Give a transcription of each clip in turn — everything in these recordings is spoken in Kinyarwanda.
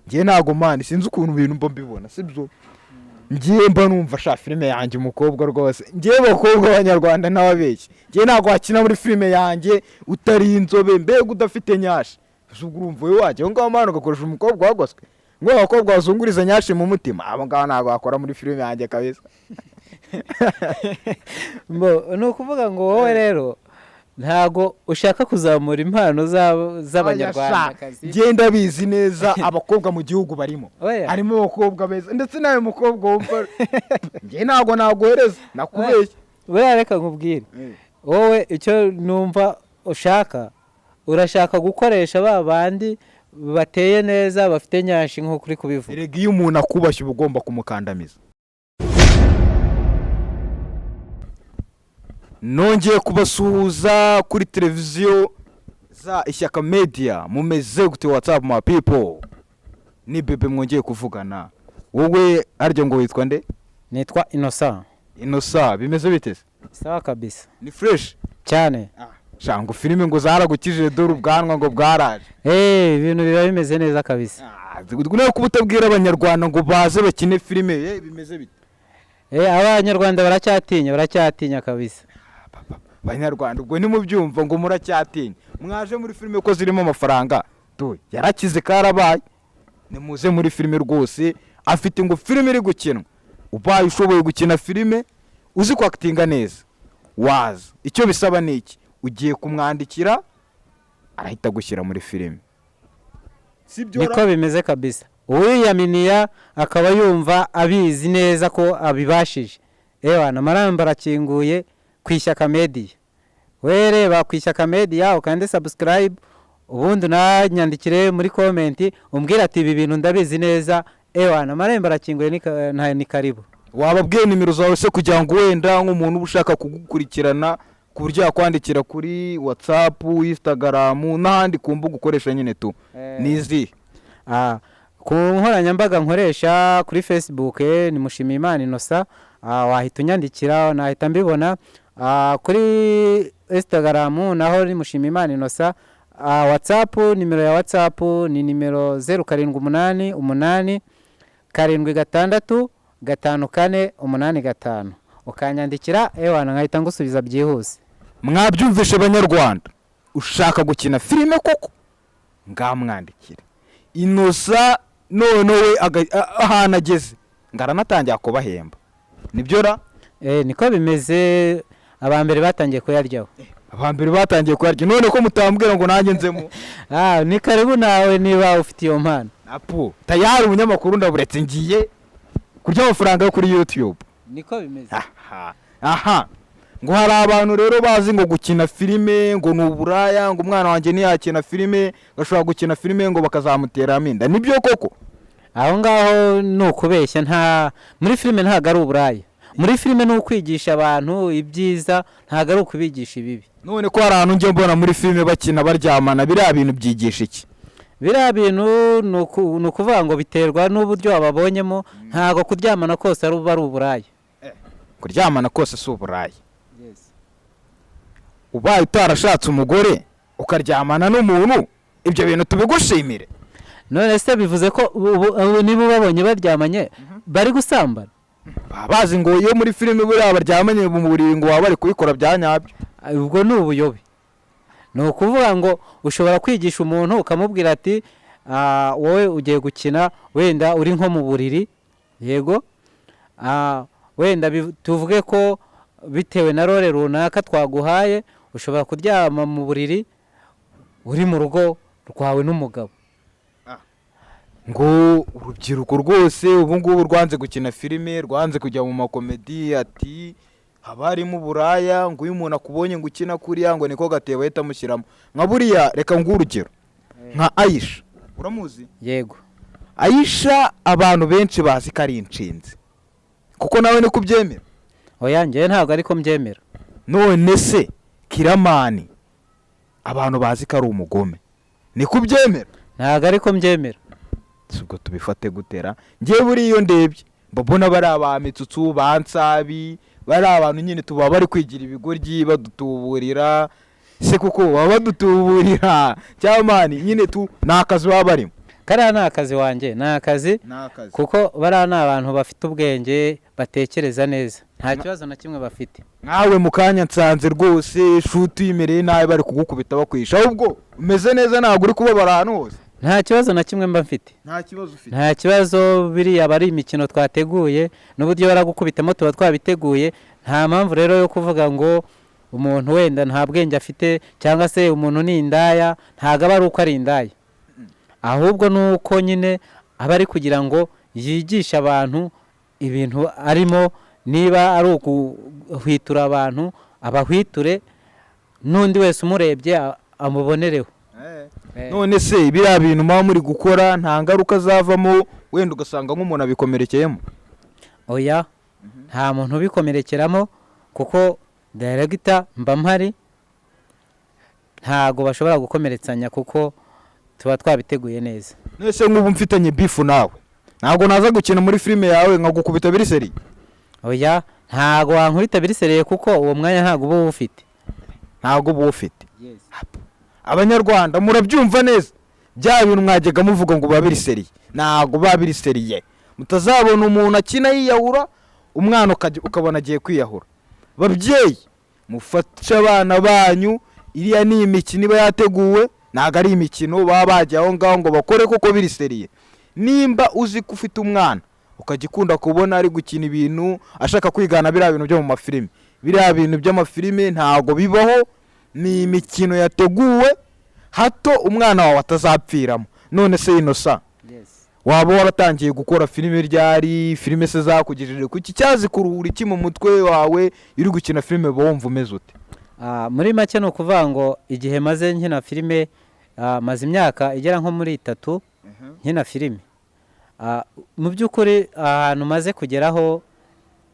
ngiye ntago mani sinzi ukuntu ibintu mba mbibona sibyo ngiye mba numva sha filime yanjye umukobwa rwose ngiye bakobwa abanyarwanda n'ababeshyi ngiye ntago wakina muri filime yanjye utari inzobe mbega udafite nyashi ubwo urumva wowe wajya aho ngaho mani ugakoresha umukobwa wagoswe ngo abakobwa bazunguriza nyashi mu mutima abo ngabo ntago bakora muri filime yanjye kabisa. ni ukuvuga ngo wowe rero ntago ushaka kuzamura impano z'abanyarwandakazi. Genda bizi neza abakobwa mu gihugu barimo harimo abakobwa beza ndetse nawe mukobwa wumva ngiye ntago nagohereza nakubeshye. Buriya reka nkubwire wowe icyo numva urashaka gukoresha ba bandi bateye neza bafite nyashi nko kuri kubivuga. Erega iyo umuntu akubashye uba ugomba kumukandamiza. Nongeye kubasuhuza kuri televiziyo za Ishyaka Media mumeze gute WhatsApp my people ni bebe mwongeye kuvugana wowe aryo ngo witwa nde? Nitwa Innocent. Bimeze bite? Sawa kabisa. Ni fresh cyane. Shango filime ngo zaragukije dore ubwanwa ngo bwaraje. Ibintu biba bimeze neza kabisa. Gune kubutabwira abanyarwanda ngo baze bakine filime bimeze bite? Abanyarwanda baracyatinya kabisa. Abanyarwanda ubwo ni mu byumva ngo muracyatinya mwaje muri filime ko zirimo amafaranga yarakize karabaye nimuze muri filime rwose afite ngo filime iri gukinwa ubaye ushoboye gukina filime uzi ko actinga neza waza icyo bisaba niki ugiye kumwandikira arahita gushyira muri filime. Niko bimeze kabisa. Uwiyaminiya akaba yumva abizi neza ko abibashije amaramba arakinguye ku Ishyaka Media. Wereba ku Ishyaka Media ukande subscribe ubundi unanyandikire muri comment umbwira ati ibi bintu ndabizi neza amarembo arakinguye ni karibu. Wababwiye nimero zawe se kugira ngo wenda nk'umuntu ushaka kugukurikirana ku buryo yakwandikira kuri WhatsApp, Instagram n'ahandi ku mbuga ukoresha nyine tu nizi. Ku nkoranyambaga nkoresha kuri Facebook ni Mushimiyimana Innocent, wahita unyandikira nahita mbibona. Kuri Instagram naho ni Mushimiyimana Innocent. WhatsApp nimero ya WhatsApp ni nimero 0788 76 5485 ukanyandikira nkahita ngusubiza byihuse. Mwabyumvishe abanyarwanda ushaka gukina filime koko ngamwandikira Innocent none we ahana ageze ngaranatangiye kubahemba nibyo ra niko bimeze. Abambere batangiye kuyaryaho none ko mutambwira ngo nanjye nzemo. Ni karibu nawe niba ufite iyo mpano. Tayari umunyamakuru ndaburetse ngiye kurya amafaranga yo kuri YouTube. Niko bimeze. Ngo hari abantu rero bazi ngo gukina filime ngo nuburaya ngo umwana wanjye ntiyakina filime gashobora gukina filime ngo bakazamutera aminda nibyo koko? Aho ngaho no kubeshya muri filime ntago ari uburaya. Muri filime no kwigisha abantu ibyiza ntago ari ukubigisha ibibi. None ko hari ahantu ngiye mbona muri filime bakina baryamana biriya bintu byigisha iki? Biriya bintu no kuvuga ngo biterwa n'uburyo ababonyemo ntago kuryamana kose ari uburaya. Kuryamana kose si uburaya. Ubaye utarashatse umugore ukaryamana n'umuntu ibyo bintu tubigushimire. None se bivuze ko niba babonye baryamanye bari gusambana? Bazi ngo iyo muri filime buriya baryamanye mu buriri ngo baba bari kubikora bya nyabyo. Ubwo ni ubuyobe. Ni ukuvuga ngo ushobora kwigisha umuntu ukamubwira ati wowe ugiye gukina wenda uri nko mu buriri yego wenda tuvuge ko bitewe na role runaka twaguhaye ushobora kuryama mu buriri uri mu rugo rwawe n'umugabo. Ngo urubyiruko rwose ubu ngubu rwanze gukina filime rwanze kujya mu makomedi ati haba harimo uburaya ngo uyu umuntu akubonye ngo ukina kuriya ngo niko gateye bahita mushyiramo nka buriya. Reka nguhe urugero nka Aisha uramuzi? Yego. Aisha abantu benshi bazi ko ari inshinzi kuko nawe ni kubyemera? Oya njye ntabwo ariko mbyemera. None se Kiramani abantu bazi ko ari umugome ni kubyemera? Ntabwo ariko mbyemera. Ubwo tubifate gutera ngiye buri iyo ndebye mbona bari abamitsutsu bansabi bari abantu nyine tuba bari kwigira ibigoryi badutuburira se kuko baba badutuburira cyamani nyine nakazi baba barimo. kariya ni akazi wanjye, ni akazi ni akazi. kuko bariya ni abantu bafite ubwenge batekereza neza, nta kibazo na kimwe bafite. Nkawe mu kanya nsanze rwose shuti yimereye nabi bari kugukubita bakwisha, ahubwo umeze neza ntabwo uri kubabara ahantu hose. Nta kibazo na kimwe mba mfite, Nta kibazo ufite. nta kibazo. Biriya aba ari imikino twateguye n'uburyo baragukubitamo tuba twabiteguye. Nta mpamvu rero yo kuvuga ngo umuntu wenda nta bwenge afite cyangwa se umuntu ni indaya. Ntabwo aba ari uko ari indaya, ahubwo ni uko nyine aba ari kugira ngo yigishe abantu ibintu arimo. Niba ari ukuhwitura abantu abahwiture, n'undi wese umurebye amubonereho. None se biriya bintu muba muri gukora nta ngaruka zavamo, wenda ugasanga nk'umuntu abikomerekeyemo? Oya, nta muntu ubikomerekeramo kuko director mba mpari, ntago bashobora gukomeretsanya kuko tuba twabiteguye neza. Nese nk'ubu mfitanye bifu nawe, ntabwo naza gukina muri filime yawe nkagukubita biri seri? Oya, ntago wankubita biri seriye kuko uwo mwanya ntago uba ufite. Ntabwo uba ufite. Abanyarwanda murabyumva neza, bya bintu mwajyaga muvuga ngo babiri seri, ntabwo babiri seriye. Mutazabona umuntu akina yiyahura, umwana ukabona agiye kwiyahura. Babyeyi mufashe abana banyu, iriya ni imikino iba yateguwe, ntabwo ari imikino baba bajya aho ngaho ngo bakore kuko biri seriye. Nimba uzi ko ufite umwana ukajya ukunda kubona ari gukina ibintu ashaka kwigana biriya bintu byo mu mafilime, biriya bintu by'amafilime ntabwo bibaho, ni imikino yateguwe hato umwana wawe atazapfiramo. None se Innocent, waba waratangiye gukora filime ryari? Filime se zakugejeje kuki? Cyazi kuruhura iki mu mutwe wawe iri gukina filime wumva umeze ute? Muri make ni ukuvuga ngo igihe maze nkina filime, maze imyaka igera nko muri 3 nkina filime. Mu by'ukuri ahantu maze kugeraho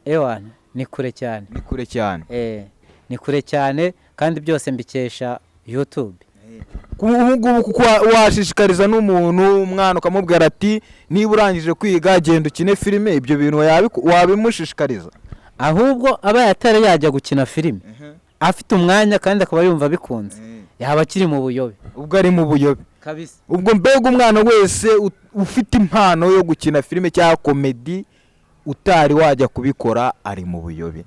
ewana ni kure cyane. Ni kure cyane. Ni kure cyane kandi byose mbikesha YouTube. Ubu kuko washishikariza n'umuntu umwana ukamubwira ati niba urangije kwiga genda ukine filime, ibyo bintu wabimushishikariza? Ahubwo aba yatari yajya gukina filime afite umwanya kandi akaba yumva bikunze, yaba akiri mu buyobe. Ubwo ari mu buyobe kabisa. Ubwo mbega umwana wese ufite impano yo gukina filime cyangwa komedi utari wajya kubikora ari mu buyobe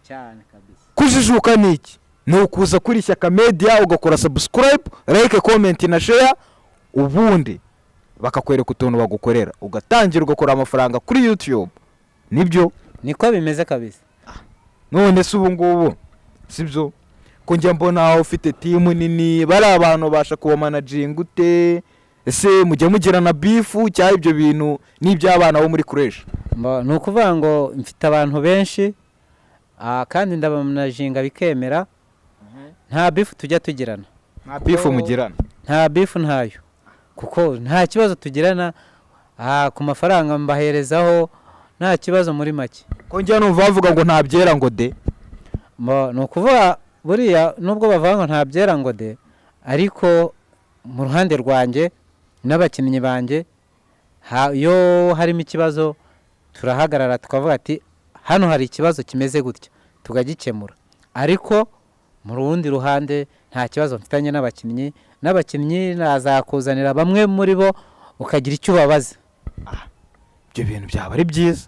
cyane kabisa. Kujijuka niki? Ni ukuza kuri Ishyaka Media ugakora subscribe, like, comment na share, ubundi bakakwereka utuntu bagukorera ugatangira ugakora amafaranga kuri YouTube. Nibyo niko bimeze kabisa. None se ubu ngubu sibyo ko njya mbona ufite team nini, bari abantu basha kuba managing ute? Ese mujya mugira na beef cyangwa ibyo bintu n'iby'abana bo muri creche? Ni ukuvuga ngo mfite abantu benshi kandi ndabamanaginga bikemera. Nta beef tujya tugirana. Nta beef mugirana? Nta beef ntayo kuko nta kibazo tugirana. Ku mafaranga mbaherezaho nta kibazo muri make. Ko njya numva bavuga ngo nta byera ngo de? Ni ukuvuga buriya nubwo bavuga ngo nta byera ngo de, ariko mu ruhande rwanjye n'abakinnyi banjye yo harimo ikibazo turahagarara tukavuga ati hano hari ikibazo kimeze gutya tugagikemura. Ariko mu rundi ruhande nta kibazo mfitanye n'abakinnyi nazakuzanira bamwe muri bo ukagira icyo ubabaza. Ibyo bintu byaba ari byiza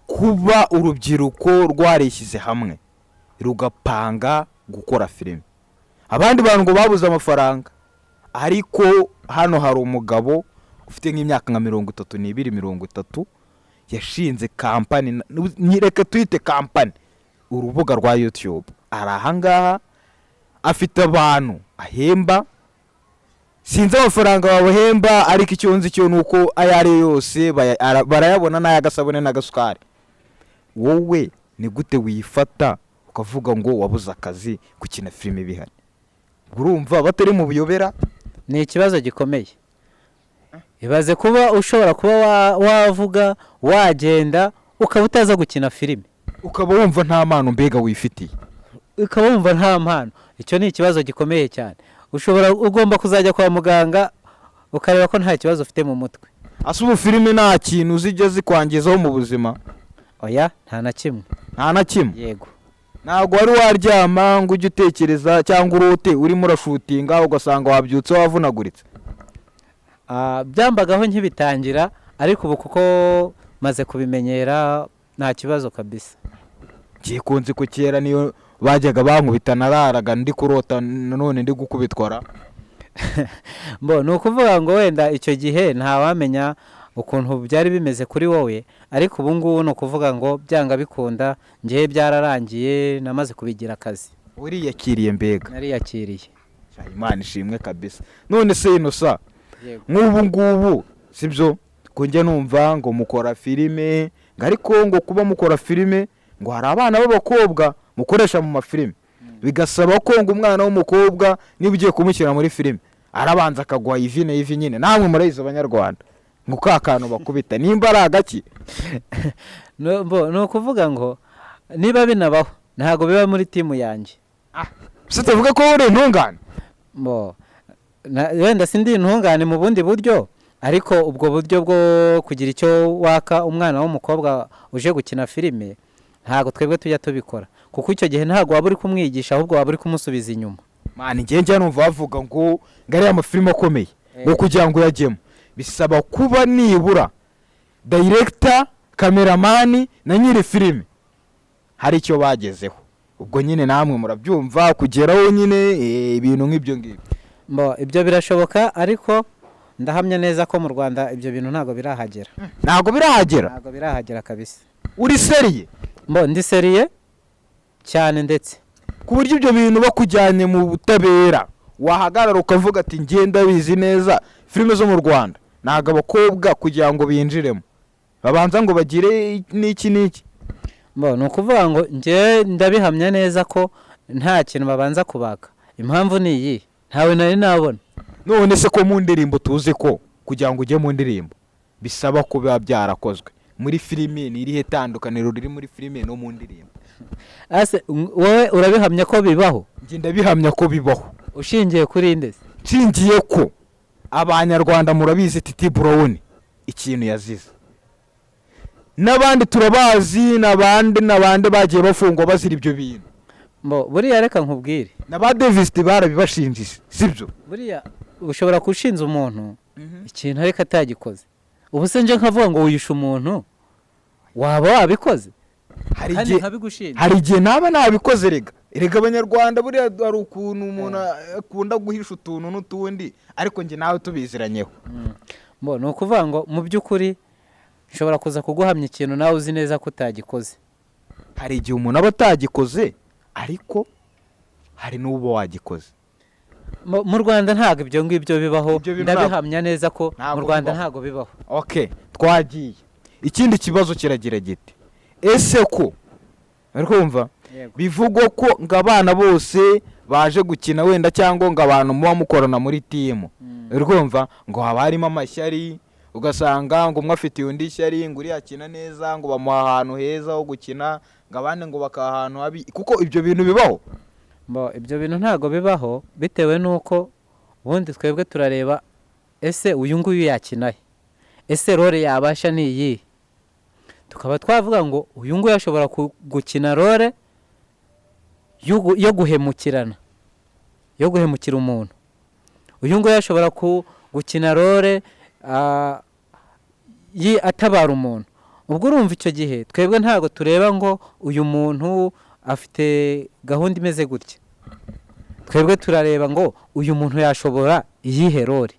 kuba urubyiruko rwarishyize hamwe rugapanga gukora filime. Abandi bantu ngo babuze amafaranga, ariko hano hari umugabo ufite nk'imyaka nka 32-33 yashinze kampani, nyireke tuyite kampani, urubuga rwa YouTube. Ari ahangaha afite abantu ahemba, sinzi amafaranga babahemba, ariko icyo nzi cyo nuko ayari yose barayabona n'ayagasabone n'agasukari. Wowe ni gute wifata ukavuga ngo wabuze akazi gukina filime bihari? Urumva batari mu buyobera? Ni ikibazo gikomeye. Ibaze kuba ushobora kuba wavuga wagenda ukaba utaza gukina filime, ukaba wumva nta mpano mbega wifitiye, ukaba wumva nta mpano. Icyo ni ikibazo gikomeye cyane. Ugomba kuzajya kwa muganga ukareba ko nta kibazo ufite mu mutwe. Asubu filime nta kintu uzijya zikwangizaho mu buzima? Oya, nta na kimwe. Nta na kimwe? Yego. Ntabwo wari waryama ngo ujye utekereza cyangwa urote urimo urashutinga ugasanga wabyutse wavunaguritse? byambagaho nkibitangira ariko ubu kuko maze kubimenyera nta kibazo kabisa. gikunze ko kera niyo bajyaga bankubita nararaga ndi kurota none ndi gukubitwara. Ni ukuvuga ngo wenda icyo gihe ntawamenya ukuntu byari bimeze kuri wowe, ariko ubu ngubu ni ukuvuga ngo byanga bikunda ngewe byararangiye namaze kubigira akazi. uriyakiriye mbega? nariyakiriye. Imana ishimwe kabisa. none se Innocent nk'ubu ngubu sibyo ko njya numva ngo mukora filime, ngo ariko ngo kuba mukora filime ngo hari abana b'abakobwa mukoresha mu mafilime, bigasaba ko ngo umwana w'umukobwa niba ugiye kumushyira muri filime arabanza akagwa ivi nyine, namwe murayizo abanyarwanda ngo ka kantu bakubita nimba ari agaki. ni ukuvuga ngo niba binabaho ntabwo biba muri timu yanjye. se tuvuge ko uri intungane? wenda sindi intungane mu bundi buryo, ariko ubwo buryo bwo kugira icyo waka umwana w'umukobwa uje gukina filime ntabwo twebwe tujya tubikora, kuko icyo gihe ntabwo waba uri kumwigisha ahubwo waba uri kumusubiza inyuma. mani njye numva bavuga ngo ngari amafilime akomeye ngo kugira ngo uyajyemo bisaba kuba nibura director, cameraman na nyiri filime hari icyo bagezeho. ubwo nyine namwe murabyumva kugeraho nyine ibintu nk'ibyo ngibyo. ibyo birashoboka, ariko ndahamya neza ko mu Rwanda ibyo bintu ntabwo birahagera. ntabwo birahagera? ntabwo birahagera kabisa. uri seriye? ndi seriye cyane, ndetse ku buryo ibyo bintu bakujyanye mu butabera wahagarara ukavuga ati ngenda bizi neza filime zo mu Rwanda ntabwo abakobwa kugira ngo binjiremo babanza ngo bagire n'iki n'iki. ni ukuvuga ngo njye ndabihamya neza ko nta kintu babanza kubaka. impamvu ni iyi, ntawe nari nabona. none se ko mu ndirimbo tuzi ko kugira ngo ujye mu ndirimbo bisaba kuba byarakozwe muri filime, ni irihe tandukaniro riri muri filime no mu ndirimbo? wowe urabihamya ko bibaho? njye ndabihamya ko bibaho. ushingiye kuri ndetse? nshingiye ko abanyarwanda murabizi Titi Brown ikintu yazize, n'abandi turabazi, n'abandi bagiye bafungwa bazira ibyo bintu. buriya reka nkubwire, na ba Davis barabibashinjije sibyo? buriya ushobora gushinja umuntu ikintu ariko atagikoze. ubu se nje nkavuga ngo wiyishe umuntu waba wabikoze? hari igihe naba nabikoze. rega abanyarwanda buriya hari ukuntu umuntu akunda guhisha utuntu n'utundi, ariko njye nawe tubiziranyeho. ni ukuvuga ngo mu by'ukuri nshobora kuza kuguhamya ikintu nawe uzi neza ko utagikoze. hari igihe umuntu aba atagikoze ariko hari n'uba wagikoze. mu Rwanda ntabwo ibyo ngibyo bibaho, ndabihamya neza ko mu Rwanda ntabwo bibaho. twagiye. ikindi kibazo kiragira giti, ese ko urumva bivugwa ko ngo abana bose baje gukina wenda cyangwa ngo abantu muba mukorana muri timu urumva ngo haba harimo amashyari, ugasanga ngo umwe afitiye undi ishyari, ngo uriya akina neza ngo bamuha ahantu heza ho gukina, ngo abandi ngo bakaha ahantu habi, kuko ibyo bintu bibaho? ibyo bintu ntabwo bibaho, bitewe n'uko ubundi twebwe turareba ese uyu nguyu yakina he, ese role yabasha ni iyi, tukaba twavuga ngo uyu nguyu ashobora gukina role yo guhemukirana, yo guhemukira umuntu, uyu nguyu ashobora gukina role atabara umuntu. ubwo urumva icyo gihe twebwe ntabwo tureba ngo uyu muntu afite gahunda imeze gutya, twebwe turareba ngo uyu muntu yashobora iyihe role.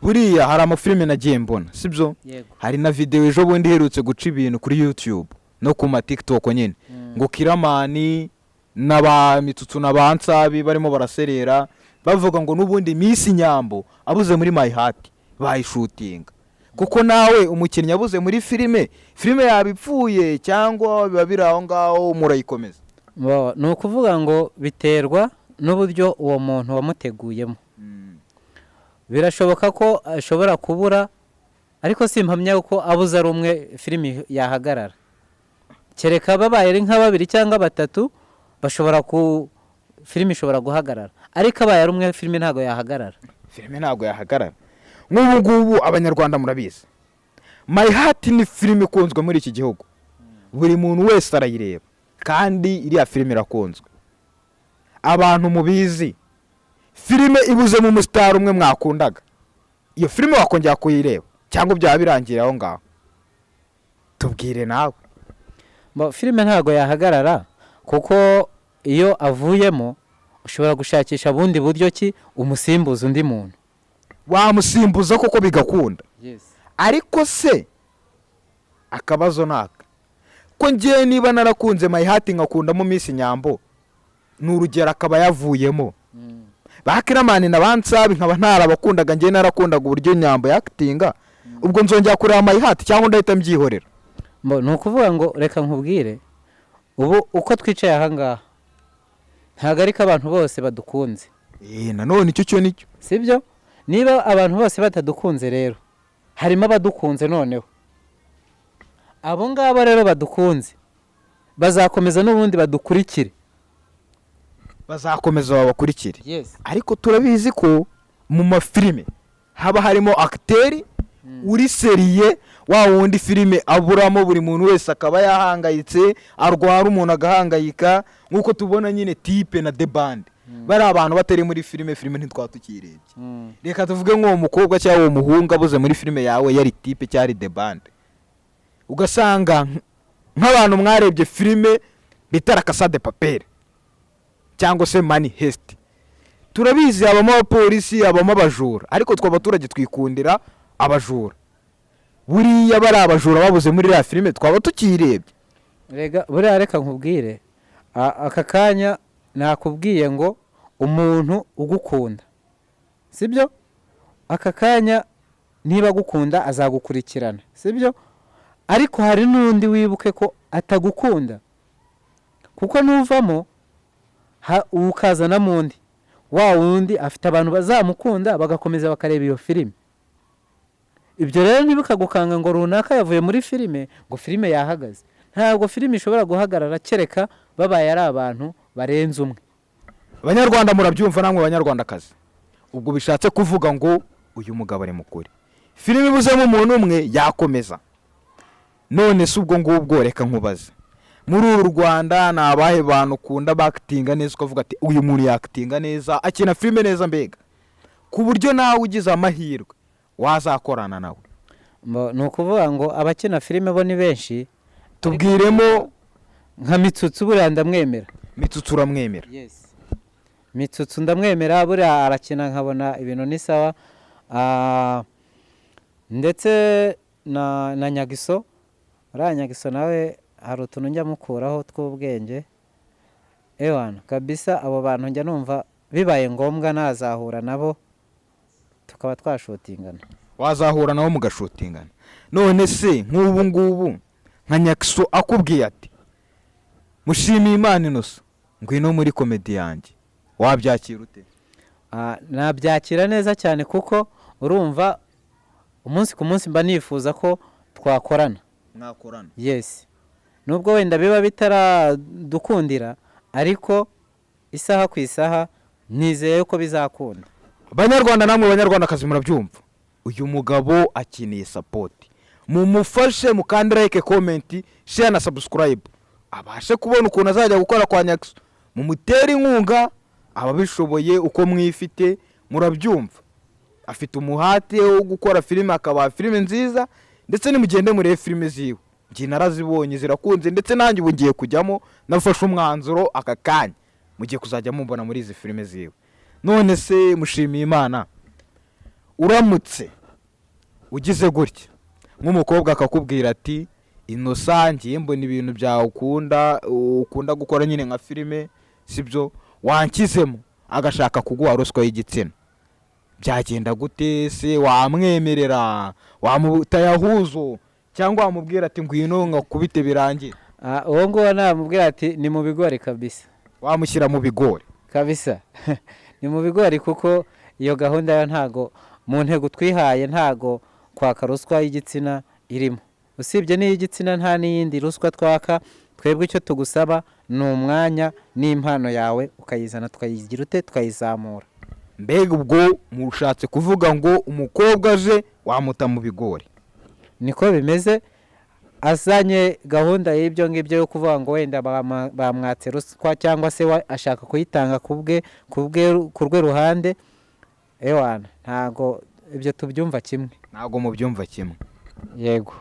buriya hari amafilime nagiye mbona sibyo, hari na video ejo bundi iherutse guca ibintu kuri YouTube no ku ma TikTok nyine, ngo Kiramani n'aba Mitsutsu n'aba Nsabi barimo baraserera bavuga ngo n'ubundi Miss Nyambo abuze muri My Heart bayishutinga, kuko nawe umukinnyi abuze muri filime yabipfuye cyangwa biba biri aho ngaho murayikomeza. ni ukuvuga ngo biterwa n'uburyo uwo muntu wamuteguyemo. birashoboka ko ashobora kubura, ariko simpamya ko abuze ari umwe filime yahagarara. kereka babaye ari nka babiri cyangwa batatu bashobora filime ishobora guhagarara, ariko abaye ari umwe filime ntabwo yahagarara. nk'ubu ngubu abanyarwanda murabizi My Heart ni filime ikunzwe muri iki gihugu, buri muntu wese arayireba kandi iriya filime irakunzwe. abantu mubizi filime ibuze mu mustar umwe mwakundaga iyo filime wakongera kuyireba cyangwa byaba birangiye aho ngaho? Tubwire nawe. Filime ntago yahagarara kuko iyo avuyemo ushobora gushakisha bundi buryo ki umusimbuza undi muntu. Wamusimbuza koko bigakunda. Ariko se akabazo naka ko ngiye niba narakunze My Heart nkakundamo Miss Nyambo, n'urugero akaba yavuyemo, Bakiramani na Bansabi nkaba ntarabakundaga, ngiye narakundaga uburyo Nyambo yaktinga, ubwo nzongera kureba My Heart cyangwa ndahita mbyihorera? Ni ukuvuga ngo reka nkubwire, ubu uko twicaye aha ngaha ntabwo ariko abantu bose badukunze. Nanone icyo cyo nicyo, sibyo? Niba abantu bose batadukunze rero harimo abadukunze, noneho abo ngabo rero badukunze bazakomeza n'ubundi badukurikire, bazakomeza babakurikire. Ariko turabizi ko mu mafilime haba harimo acteur uri seriye, wa wundi filime aburamo buri muntu wese akaba yahangayitse, arwara umuntu agahangayika, nkuko tubona nyine Type na The Band. Bari abantu batari muri filime ntitwatukirebye. Reka tuvuge nk'uwo mukobwa cyangwa uwo muhungu abuze muri filime yawe yari Type cyari The Band, ugasanga nk'abantu mwarebye filime bita La Casa de Papel cyangwa se Money Heist, turabizi habamo abapolisi, habamo abajura, ariko twa abaturage twikundira abajura. Buriya bari abajura babuze muri ya filime twaba tukirebye. Buriya reka nkubwire, aka kanya nakubwiye ngo umuntu ugukunda, sibyo? Aka kanya niba agukunda azagukurikirana, sibyo? Ariko hari n'undi wibuke ko atagukunda, kuko nuvamo ukazana mundi, wa wundi afite abantu bazamukunda bagakomeza bakareba iyo filime. Ibyo rero ntibikagukanga ngo runaka yavuye muri filime ngo filime yahagaze. Ntabwo filime ishobora guhagarara kereka babaye ari abantu barenze umwe. Abanyarwanda murabyumva namwe Abanyarwandakazi, ubwo bishatse kuvuga ngo uyu mugabo ari mukuri, filime ibuzemo umuntu umwe yakomeza. None se ubwo ngubwo reka nkubaze, muri uru Rwanda nabahe bantu ukunda bakitinga neza ukavuga ati uyu muntu yakitinga neza, akina filime neza mbega ku buryo nawe ugize amahirwe wazakorana nawe? Ni ukuvuga ngo abakina filime bo ni benshi. Tubwiremo nka Mitsutsu, buriya ndamwemera. Mitsutsu uramwemera? Mitsutsu ndamwemera, buriya arakina nkabona ibintu ni sawa. Ndetse na Nyagiso, uriya Nyagiso nawe hari utuntu njya mukuraho tw'ubwenge. Kabisa abo bantu njya numva bibaye ngombwa nazahura nabo tukaba twashutingana. Wazahura nabo mugashutingana? None se nk'ubu ngubu nka Nyagiso akubwiye ati mushimiye Imana Innocent ngwino muri komedi yanjye, wabyakira ute? Nabyakira neza cyane, kuko urumva umunsi ku munsi mba nifuza ko twakorana. Mwakorana? Nubwo wenda biba bitaradukundira, ariko isaha ku isaha nizeye ko bizakunda. Abanyarwanda namwe Abanyarwandakazi murabyumva, uyu mugabo akeneye support. Mumufashe, mukande like, comment, share na subscribe, abashe kubona ukuntu azajya gukora kwa Nyagiso. Mumutera inkunga, ababishoboye uko mwifite. Murabyumva, afite umuhate wo gukora filime, akaba filime nziza, ndetse nimugende murebe filime ziwe. Ngiye narazibonye zirakunze, ndetse nanjye ubu ngiye kujyamo, nafashe umwanzuro aka kanya mugiye kuzajya mumbona muri izi filime ziwe. None se mushimiye Imana, uramutse ugize gutya nk'umukobwa akakubwira ati Innocent ngiye mbona ibintu byawe ukunda gukora nyine nka filime, sibyo, wankizemo, agashaka kuguha ruswa y'igitsina, byagenda gute se? Wamwemerera? Wamutayahuzo? Cyangwa wamubwira ati ngwino nkakubite birangiye? Uwo ngo namubwira ati ni mu bigori kabisa. Wamushyira mu bigori kabisa? Ni mu bigori, kuko iyo gahunda yo ntago mu ntego twihaye, ntago kwaka ruswa y'igitsina irimo. Usibye n'iy'igitsina nta n'iyindi ruswa twaka. Twebwe icyo tugusaba ni umwanya n'impano yawe ukayizana, tukayigira ute, tukayizamura. Mbega ubwo mushatse kuvuga ngo umukobwa aje wamuta mu bigori? Niko bimeze. Azanye gahunda y'ibyo ngibyo yo kuvuga ngo wenda bamwatse ruswa cyangwa se ashaka kuyitanga ku rwe ruhande, ntago ibyo tubyumva kimwe. ntabwo mubyumva kimwe. Yego.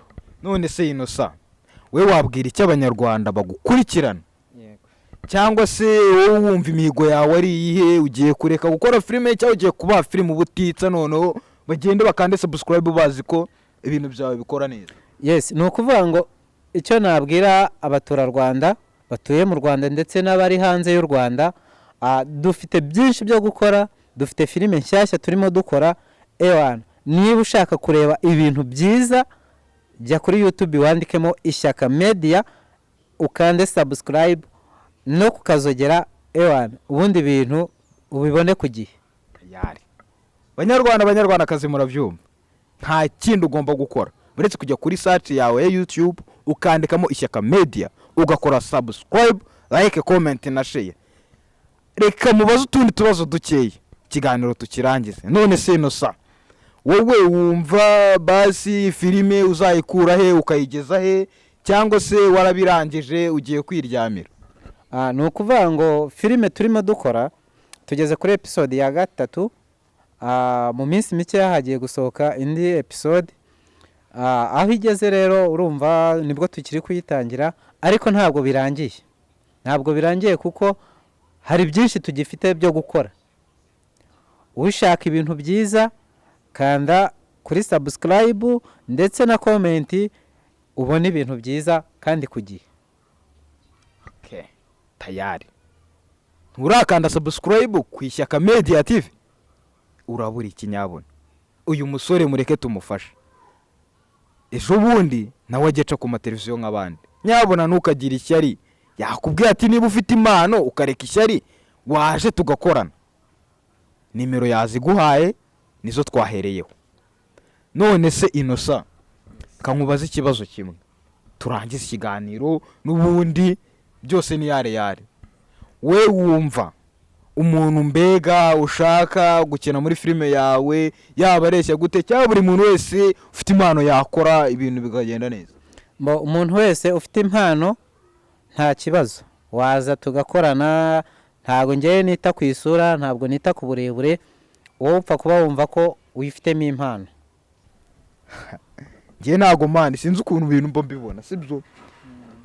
none se Innocent, we wabwira icyo abanyarwanda bagukurikirana Yego. cyangwa se wowe wumva imihigo yawe ari iyihe, ugiye kureka gukora filime cyangwa ugiye kubaha filime ubutitsa noneho bagende bakande subscribe bazi ko ibintu byawe bikora neza? Yes, ni ukuvuga ngo icyo nabwira abaturarwanda batuye mu Rwanda ndetse n'abari hanze y'u Rwanda, dufite byinshi byo gukora, dufite filime nshyashya turimo dukora. Ewana, niba ushaka kureba ibintu byiza jya kuri YouTube wandikemo Ishyaka Media ukande subscribe no kukazogera. Ewana, ubundi bintu ubibone ku gihe. Tayari. Banyarwandakazi murabyumva, nta kindi ugomba gukora uretse kujya kuri search yawe ya YouTube ukandikamo Ishyaka Media ugakora subscribe, like, comment na share. Reka mubaze utundi tubazo dukeya ikiganiro tukirangize. none se Innocent, wowe wumva basi filime uzayikura he ukayigeza he, cyangwa se warabirangije ugiye kwiryamira? Ni ukuvuga ngo filime turimo dukora tugeze kuri episode ya 3. Mu minsi mike hagiye gusohoka indi episode. Aho igeze rero urumva nibwo tukiri kuyitangira, ariko ntabwo birangiye kuko hari byinshi tugifite byo gukora. Ushaka ibintu byiza kanda kuri subscribe ndetse na comment ubone ibintu byiza kandi ku gihe. Okay. Tayari. Urakanda subscribe ku Ishyaka Media TV, urabura ikinyabona. Uyu musore mureke tumufashe, ejo bundi nawe ageca ku mateleviziyo nk'abandi. Nyabona ntukagira ishyari, yakubwiye ati niba ufite impano ukareka ishyari waje tugakorana. Nimero yaziguhaye nizo twahereyeho. none se Innocent, kankubaza ikibazo kimwe turangiza ikiganiro, n'ubundi byose ni yare. We wumva umuntu mbega ushaka gukina muri filime yawe yaba areshya gute, cyangwa buri muntu wese ufite impano yakora ibintu bikagenda neza? Umuntu wese ufite impano nta kibazo waza tugakorana. Ntabwo ngiye nita ku isura, ntabwo nita ku burebure, wowe upfa kuba wumva ko uyifitemo impano. Ngiye ntago mani sinzi ukuntu ibintu mba mbibona, sibyo?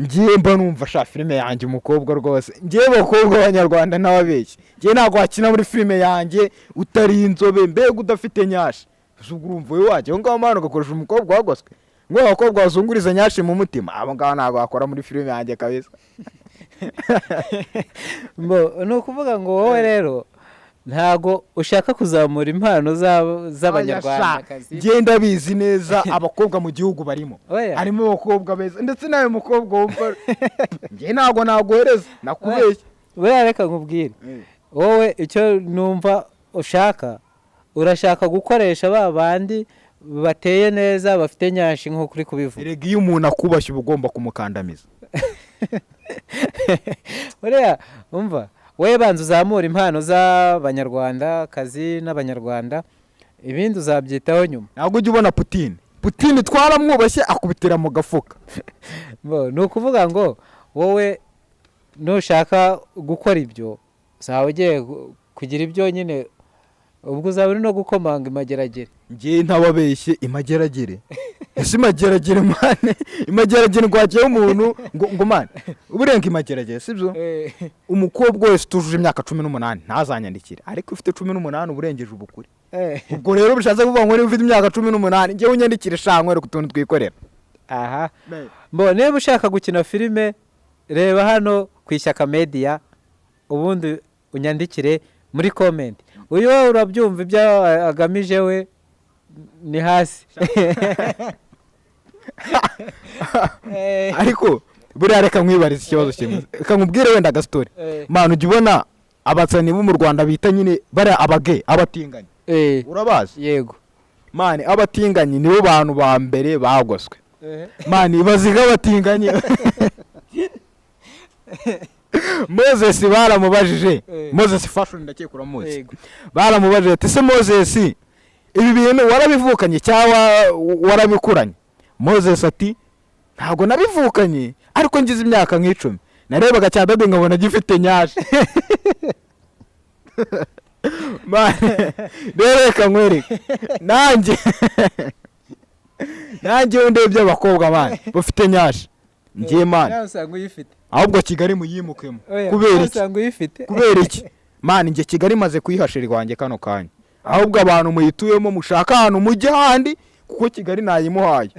Ngiye mba numva sha filime yanjye umukobwa rwose, ngiye bakobwa abanyarwanda n'ababeshyi, ngiye ntago wakina muri filime yanjye utari inzobe mbega udafite nyashi. Ubwo urumva we wajya ngaho mani ugakoresha umukobwa wagoswe ngo abakobwa bazunguriza nyashi mu mutima, abo ngaho ntago bakora muri filime yanjye kabisa. Ni ukuvuga ngo wowe rero ntago ushaka kuzamura impano z'abanyarwandakazi. Ngenda bizi neza abakobwa mu gihugu barimo, harimo abakobwa beza ndetse nawe mukobwa wumva. Ngiye ntago nagohereza nakubeshye. Buriya reka nkubwire, wowe icyo numva urashaka gukoresha ba bandi bateye neza bafite nyashi nk'uko uri kubivuga. Erega iyo umuntu akubashye uba ugomba kumukandamiza. Buriya umva, we banza uzamura impano z'abanyarwandakazi n'abanyarwanda, ibindi uzabyitaho nyuma. Ntabwo ujya ubona Putin twaramwubashye akubitira mu gafuka. Ni ukuvuga ngo wowe nushaka gukora ibyo uzaba ugiye kugira ibyo nyine, ubwo uzaba uri no gukomanga imageragere. Ngiye ntababeshye imageragere. Ese imageragere mane, imageragere ngwagiye umuntu ngo mane uburenga imageragere, sibyo? Umukobwa wese tujuje imyaka 18 ntazanyandikira, ariko ufite 18 uburengeje ubukuri. Ubwo rero bishaze kuvuga ngo ufite imyaka 18 ngiye unyandikire shankwe kutuntu twikorera. Aha. Niba ushaka gukina filime reba hano ku Ishyaka Media, ubundi unyandikire muri comment. Uyu urabyumva ibyo agamije we ni hasi. Ariko buriya reka nkwibariza ikibazo kimwe, reka nkubwire wenda gastori. Manu ujya ubona abatsani bo mu Rwanda bita nyine bari abage abatinganye. Urabazi? Yego. Mani abatinganye nibo bantu ba mbere bagoswe. Mani baziga abatinganye. Moses baramubajije, Moses fashion ndakekura Moses. Baramubajije ati se Moses ibi bintu warabivukanye cyangwa warabikuranye? Moses ati ntago nabivukanye, ariko ngize imyaka nk'icumi narebaga cya bebe nkabona gifite nyaje. mani rero reka nkwereke nanjye iyo ndebye abakobwa mani bafite nyasha ngiye mani nawe usanga uyifite ahubwo Kigali muyimukemo Oya, kubera nawe iki usanga uyifite kubera iki mani njye Kigali imaze kuyihashira iwanjye kano kanya ahubwo abantu muyituyemo mushaka ahantu mujye handi kuko Kigali nayimuhaye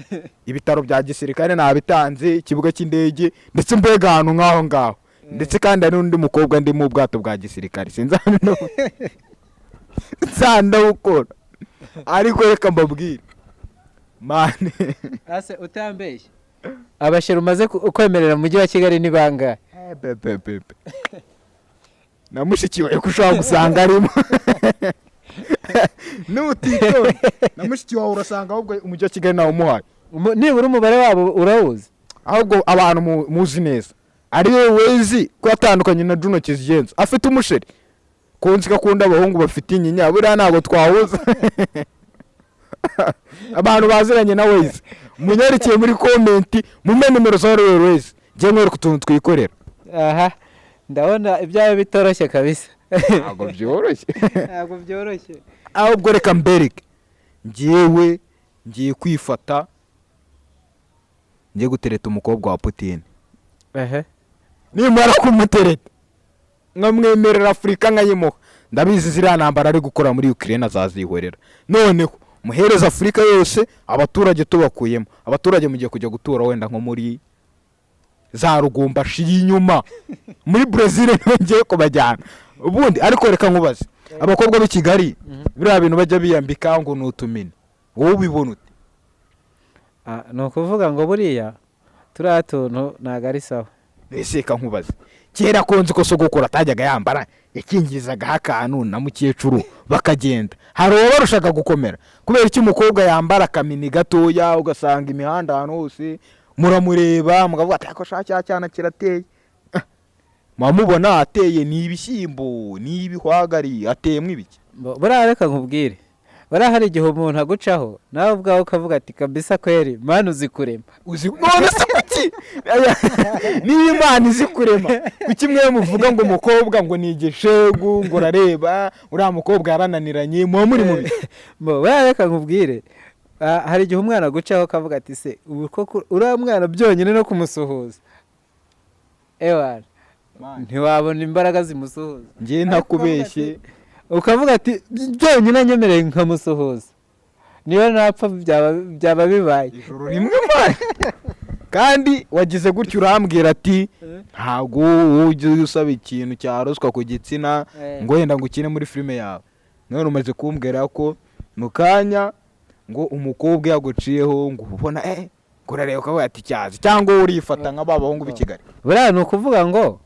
ibitaro bya gisirikare nabitanze ikibuga cy'indege ndetse mbega ahantu nk'aho ngaho ndetse kandi hari n'undi mukobwa ndi mu bwato bwa gisirikare nzandabukora ariko reka mbabwire mani ase utambeshye abashira umaze kwemerera mu mujyi wa Kigali ni bangahe bebe na mushiki wawe ko ushobora gusanga arimo n'utitonda na mushiki wawe urasanga ahubwo umujyi wa Kigali nawe umuhaye nibura umubare wabo urawuzi ahubwo abantu muzi neza ari we wezi ko atandukanye na Juno Kizigenza afite umusheri kunzi gakunda abahungu bafite inyinya buriya ntabwo twahuza abantu baziranye na wezi munyarukiye muri komenti mume nimero za wezi njye mwereka utuntu twikorera aha ndabona ibyawe bitoroshye kabisa ntabwo byoroshye ntabwo byoroshye ahubwo reka mbereke njyewe ngiye kwifata ngiye gutereta umukobwa wa Putin nimara kumutereta nkamwemerera Afurika nkayimuha ndabizi ziriya ntambara ari gukora muri Ukraine azazihorera noneho muhereza Afurika yose abaturage tubakuyemo abaturage mugiye kujya gutura wenda nko muri za Rugumbashi y'inyuma muri Brazil ngiye kubajyana ubundi ariko reka nkubaze abakobwa b'i Kigali biriya bintu bajya biyambika ngo nutumine wowe ubibona ute ni ukuvuga ngo buriya turiya tuntu ntabwo ari sawa ese reka nkubaze kera konzi ko sogokuru atajyaga yambara yakingizagaho akantu na mukecuru bakagenda hari uwo barushaga gukomera kubera icyo umukobwa yambara akamini gatoya ugasanga imihanda ahantu hose muramureba mukavuga ati ako shaka cyana kirateye mumubona ateye ni ibishyimbo ni ibihwagari ateyemo ibiki buriya reka nkubwire buriya hari igihe umuntu agucaho nawe ubwawe ukavuga ati kabisa kweri mani uzi kurema none se kuki niba imana izi kurema kuki mwe muvuga ngo umukobwa ngo ni igishegu ngo urareba uriya mukobwa yarananiranye muba muri mubi buriya reka nkubwire hari igihe umwana agucaho akavuga ati se uriya mwana byonyine no kumusuhuza ewana ntiwabona imbaraga zimusuhuza ngiye ntakubeshye ukavuga ati byonyine nyemereye nkamusuhuza niyo napfa byaba bibaye ijoro rimwe mani kandi wagize gutyo urambwira ati ntabwo ujye usaba ikintu cya ruswa ku gitsina ngo wenda ngo ukine muri filime yawe none umaze kumbwira ko mu kanya ngo umukobwa yaguciyeho ngo ubona ngo urareba ukavuga ati cyazi cyangwa urifata nka ba bahungu b'i Kigali buriya ni ukuvuga ngo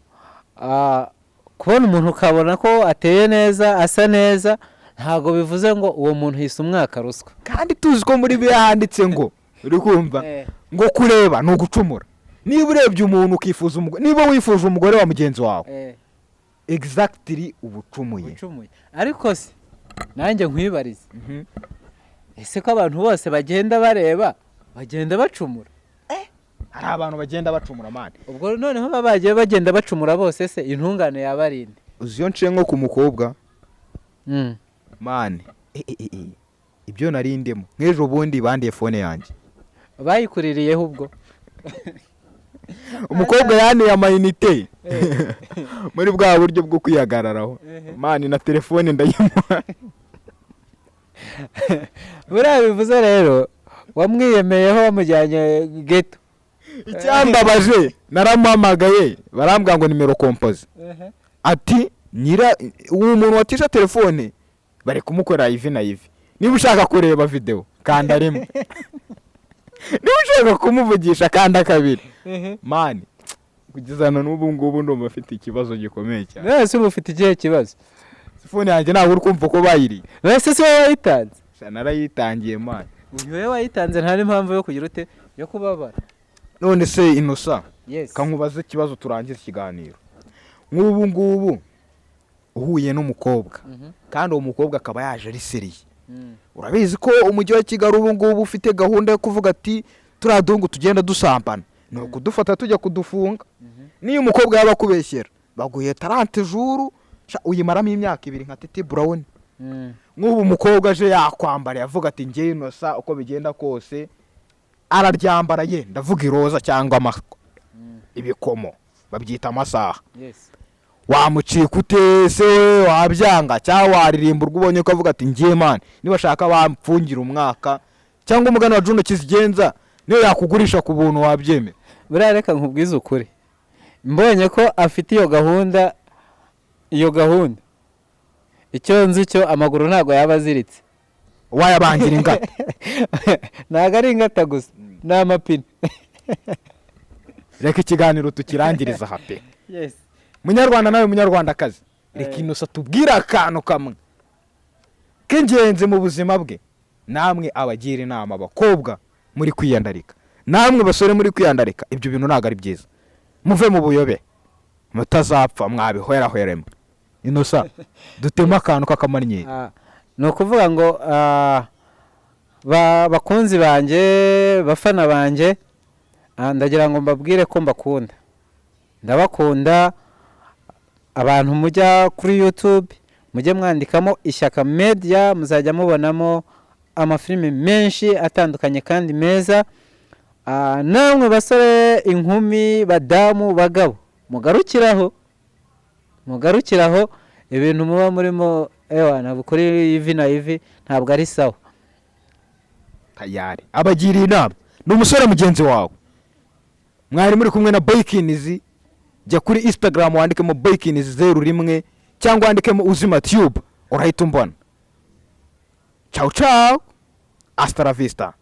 kubona umuntu ukabona ko ateye neza asa neza ntabwo bivuze ngo uwo muntu yise umwaka ruswa kandi tuzi ko muri biriya handitse ngo uri kumva ngo kureba ni ugucumura niba urebye umuntu ukifuza umugore niba wifuje umugore wa mugenzi wawe exactly ubucumuye ariko se nanjye nkwibarize ese ko abantu bose bagenda bareba bagenda bacumura hari abantu bagenda bacumura mani ubwo noneho bagiye bagenda bacumura bose se intungane yabarinde uzi iyo nciye nko ku mukobwa mani ibyo narindemo nk'ejo bundi bandiye fone yanjye bayikuririyeho ubwo umukobwa yandiye amayinite muri bwa buryo bwo kwihagararaho mani na telefone ndayimuha buriya bivuze rero wamwiyemeyeho wamujyanye geto icyambabaje naramuhamagaye barambwira ngo nimero kompoze ati uwo muntu watisha telefone bari kumukorera ivi na ivi niba ushaka kureba video kanda rimwe niba ushaka kumuvugisha kanda kabiri mani kugezana n'ubu ngubu ndumva afite ikibazo gikomeye cyane nese uba ufite ikihe kibazo telefone yanjye ntabwo uri kumva ko bayiriye nese si wowe wayitanze narayitangiye mani wowe wayitanze nta n'impamvu yo kugira ute yo kubabara none se Innocent kankubaze ikibazo turangiza ikiganiro nk'ubu ngubu uhuye n'umukobwa kandi uwo mukobwa akaba yaje ari seriye urabizi ko umujyi wa Kigali ubu ngubu ufite gahunda yo kuvuga ati turadungu tugenda dusambana ni ukudufata tujya kudufunga niyo umukobwa yaba akubeshyera baguye 30 jours uyimaramo imyaka 2 nka Titi Brown. Nk'ubu umukobwa aje yakwambara yavuga ati ngiye inosa uko bigenda kose araryambara ye ndavuga iroza cyangwa ibikomo babyita amasaha. Wamucika utese wabyanga cyangwa waririmba urwubonye ko avuga ati ngiye man niba shaka bamfungira umwaka cyangwa umugana wa Juno Kizigenza niyo yakugurisha ku buntu wabyemera. Buriya reka nkubwize ukuri, mbonye ko afite iyo gahunda icyo nzi cyo amaguru ntago yaba aziritse, wayabangira ingata ntago ari ingata gusa n'amapine. Reka ikiganiro tukirangiriza hape. Yes. Munyarwanda nawe munyarwandakazi, reka inosa tubwira akantu kamwe k'ingenzi mu buzima bwe. Namwe abagira inama abakobwa muri kwiyandarika, namwe basore muri kwiyandarika, ibyo bintu ntago ari byiza, muve mu buyobe mutazapfa mwabihwerahweremo. Inosa dutema akantu k'akamanyeri. Ni ukuvuga ngo bakunzi banjye bafana banjye, ndagira ngo mbabwire ko mbakunda, ndabakunda. Abantu mujya kuri YouTube mujye mwandikamo Ishyaka Media, muzajya mubonamo amafilime menshi atandukanye kandi meza. Namwe basore, inkumi, badamu, bagabo, mugarukiraho ibintu muba murimo ntabwo kuri ivi na ivi ntabwo ari sawa. Tayari abagiriye inama n'umusore mugenzi wawe, mwari muri kumwe na Boykins. Jya kuri Instagram wandikemo Boykins 01 cyangwa wandikemo Uzima Tube urahita umbona. Ciao ciao, hasta la vista.